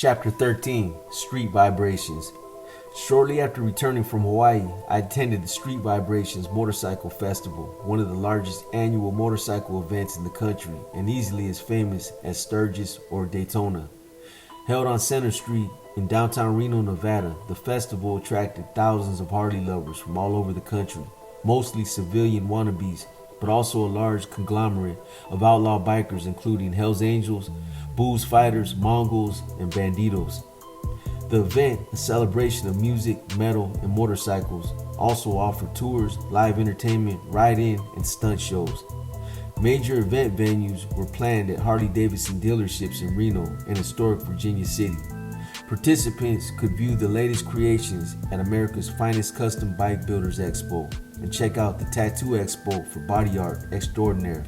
Chapter 13, Street Vibrations. Shortly after returning from Hawaii, I attended the Street Vibrations Motorcycle Festival, one of the largest annual motorcycle events in the country and easily as famous as Sturgis or Daytona. Held on Center Street in downtown Reno, Nevada, the festival attracted thousands of Harley lovers from all over the country, mostly civilian wannabes, but also a large conglomerate of outlaw bikers including Hells Angels, booze fighters, Mongols, and Banditos. The event, a celebration of music, metal, and motorcycles, also offered tours, live entertainment, ride-in, and stunt shows. Major event venues were planned at Harley-Davidson dealerships in Reno and historic Virginia City. Participants could view the latest creations at America's finest custom bike builders expo and check out the Tattoo Expo for body art extraordinaire.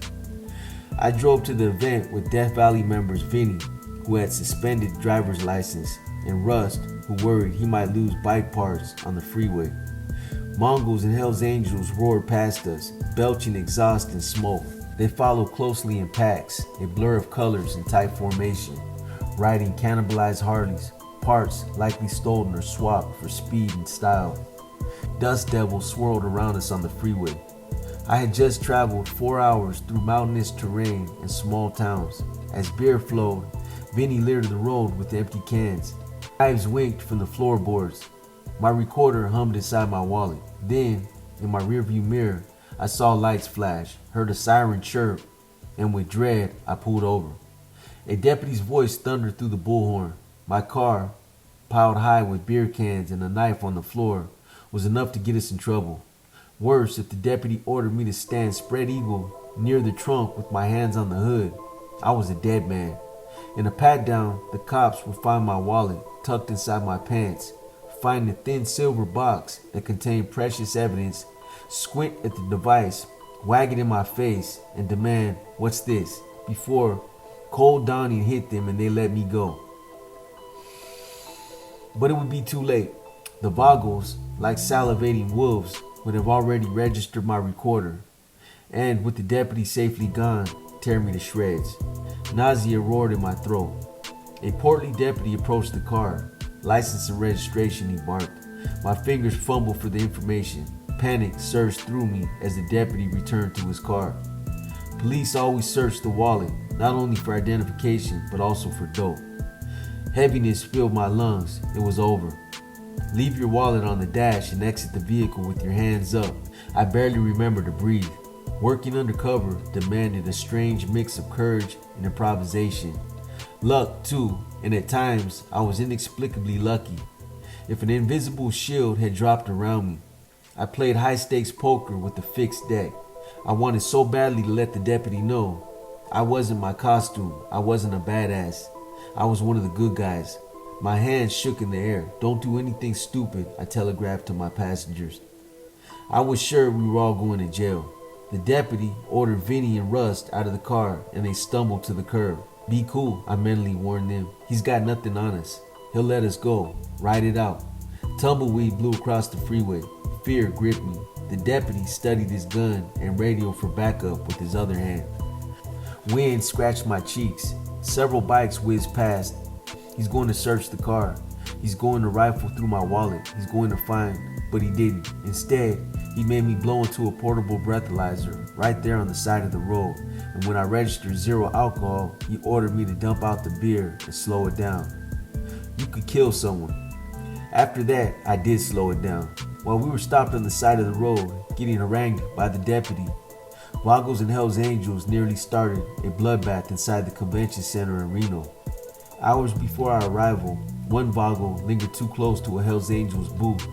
I drove to the event with Death Valley members Vinny, who had suspended driver's license, and Rust, who worried he might lose bike parts on the freeway. Mongols and Hells Angels roared past us, belching exhaust and smoke. They followed closely in packs, a blur of colors in tight formation, riding cannibalized Harleys, parts likely stolen or swapped for speed and style. Dust devils swirled around us on the freeway. I had just traveled 4 hours through mountainous terrain and small towns. As beer flowed, Vinny littered the road with empty cans. Knives winked from the floorboards. My recorder hummed inside my wallet. Then, in my rearview mirror, I saw lights flash, heard a siren chirp, and with dread, I pulled over. A deputy's voice thundered through the bullhorn. My car, piled high with beer cans and a knife on the floor, was enough to get us in trouble. Worse, if the deputy ordered me to stand spread eagle near the trunk with my hands on the hood, I was a dead man. In a pat-down, the cops would find my wallet tucked inside my pants, find the thin silver box that contained precious evidence, squint at the device, wag it in my face, and demand, "What's this?" before cold dawning hit them and they let me go. But it would be too late. The Vagos, like salivating wolves, would have already registered my recorder, and with the deputy safely gone, tear me to shreds. Nausea roared in my throat. A portly deputy approached the car. "License and registration," he barked. My fingers fumbled for the information. Panic surged through me as the deputy returned to his car. Police always searched the wallet, not only for identification, but also for dope. Heaviness filled my lungs. It was over. Leave your wallet on the dash and exit the vehicle with your hands up. I barely remember to breathe. Working undercover demanded a strange mix of courage and improvisation. Luck, too, and at times I was inexplicably lucky. If an invisible shield had dropped around me, I played high-stakes poker with a fixed deck. I wanted so badly to let the deputy know. I wasn't my costume. I wasn't a badass. I was one of the good guys. My hands shook in the air. "Don't do anything stupid," I telegraphed to my passengers. I was sure we were all going to jail. The deputy ordered Vinny and Rust out of the car and they stumbled to the curb. "Be cool," I mentally warned them. "He's got nothing on us. He'll let us go. Ride it out." Tumbleweed blew across the freeway. Fear gripped me. The deputy studied his gun and radio for backup with his other hand. Wind scratched my cheeks. Several bikes whizzed past. He's going to search the car. He's going to rifle through my wallet. He's going to find, but he didn't. Instead, he made me blow into a portable breathalyzer right there on the side of the road. And when I registered 0 alcohol, he ordered me to dump out the beer and slow it down. You could kill someone. After that, I did slow it down. While we were stopped on the side of the road, getting harangued by the deputy, Vagos and Hells Angels nearly started a bloodbath inside the convention center in Reno. Hours before our arrival, one Vago lingered too close to a Hells Angels booth.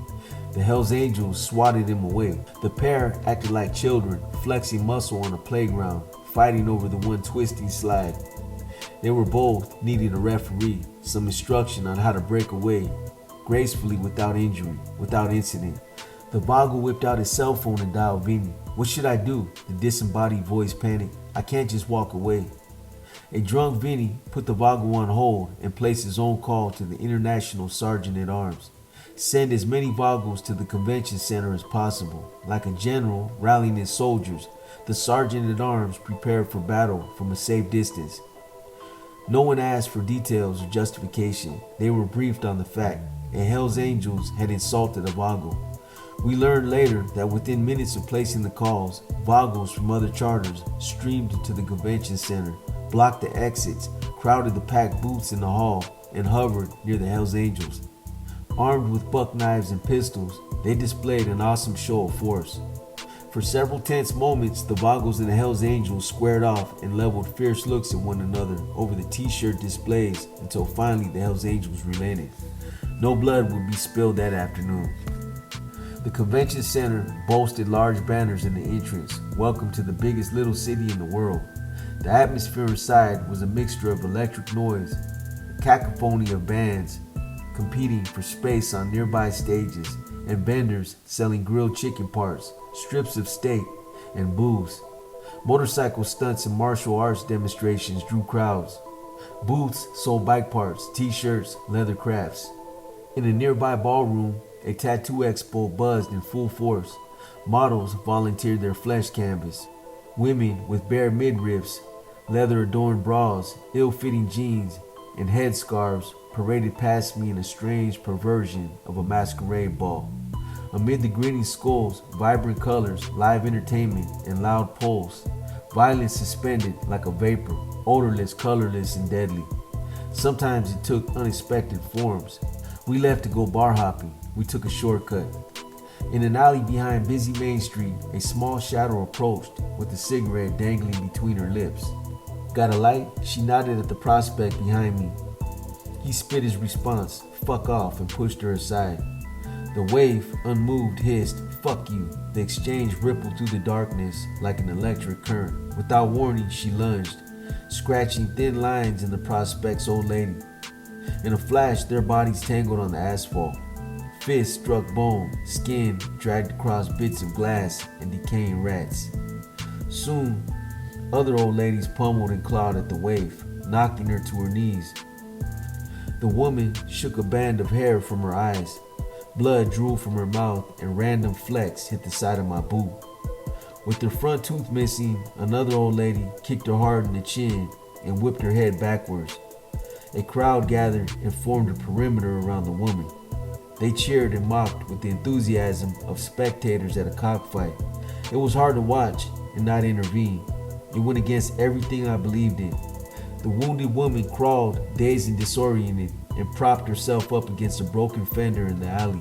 The Hells Angels swatted him away. The pair acted like children, flexing muscle on a playground, fighting over the one twisting slide. They were both needing a referee, some instruction on how to break away gracefully without injury, without incident. The Vago whipped out his cell phone and dialed Vinny. "What should I do?" The disembodied voice panicked. "I can't just walk away." A drunk Vinny put the Vago on hold and placed his own call to the International Sergeant at Arms. Send as many Vagos to the convention center as possible. Like a general rallying his soldiers, the Sergeant at Arms prepared for battle from a safe distance. No one asked for details or justification. They were briefed on the fact, and Hell's Angels had insulted a Vago. We learned later that within minutes of placing the calls, Vagos from other charters streamed into the convention center, blocked the exits, crowded the packed booths in the hall, and hovered near the Hells Angels. Armed with buck knives and pistols, they displayed an awesome show of force. For several tense moments, the Vagos and the Hells Angels squared off and leveled fierce looks at one another over the t-shirt displays until finally the Hells Angels relented. No blood would be spilled that afternoon. The convention center boasted large banners in the entrance, "Welcome to the biggest little city in the world." The atmosphere inside was a mixture of electric noise, a cacophony of bands competing for space on nearby stages, and vendors selling grilled chicken parts, strips of steak, and booze. Motorcycle stunts and martial arts demonstrations drew crowds. Booths sold bike parts, t-shirts, leather crafts. In a nearby ballroom, a tattoo expo buzzed in full force. Models volunteered their flesh canvas. Women with bare midriffs, leather-adorned bras, ill-fitting jeans, and headscarves paraded past me in a strange perversion of a masquerade ball. Amid the grinning skulls, vibrant colors, live entertainment, and loud pulse, violence suspended like a vapor, odorless, colorless, and deadly. Sometimes it took unexpected forms. We left to go bar hopping. We took a shortcut. In an alley behind busy Main Street, a small shadow approached with a cigarette dangling between her lips. "Got a light?" She nodded at the prospect behind me. He spit his response, "Fuck off," and pushed her aside. The waif, unmoved, hissed, "Fuck you." The exchange rippled through the darkness like an electric current. Without warning, she lunged, scratching thin lines in the prospect's old lady. In a flash, their bodies tangled on the asphalt. Fists struck bone, skin dragged across bits of glass and decaying rats. Soon, other old ladies pummeled and clawed at the waif, knocking her to her knees. The woman shook a band of hair from her eyes. Blood drooled from her mouth and random flecks hit the side of my boot. With her front tooth missing, another old lady kicked her hard in the chin and whipped her head backwards. A crowd gathered and formed a perimeter around the woman. They cheered and mocked with the enthusiasm of spectators at a cockfight. It was hard to watch and not intervene. It went against everything I believed in. The wounded woman crawled, dazed and disoriented, and propped herself up against a broken fender in the alley.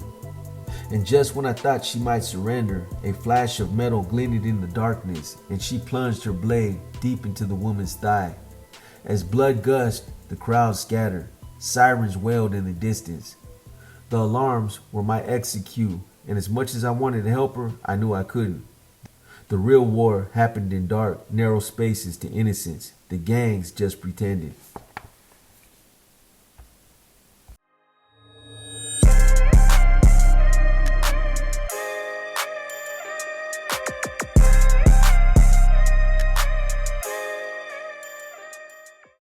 And just when I thought she might surrender, a flash of metal glinted in the darkness, and she plunged her blade deep into the woman's thigh. As blood gushed, the crowd scattered. Sirens wailed in the distance. The alarms were my execute, and as much as I wanted to help her, I knew I couldn't. The real war happened in dark, narrow spaces to innocents. The gangs just pretended.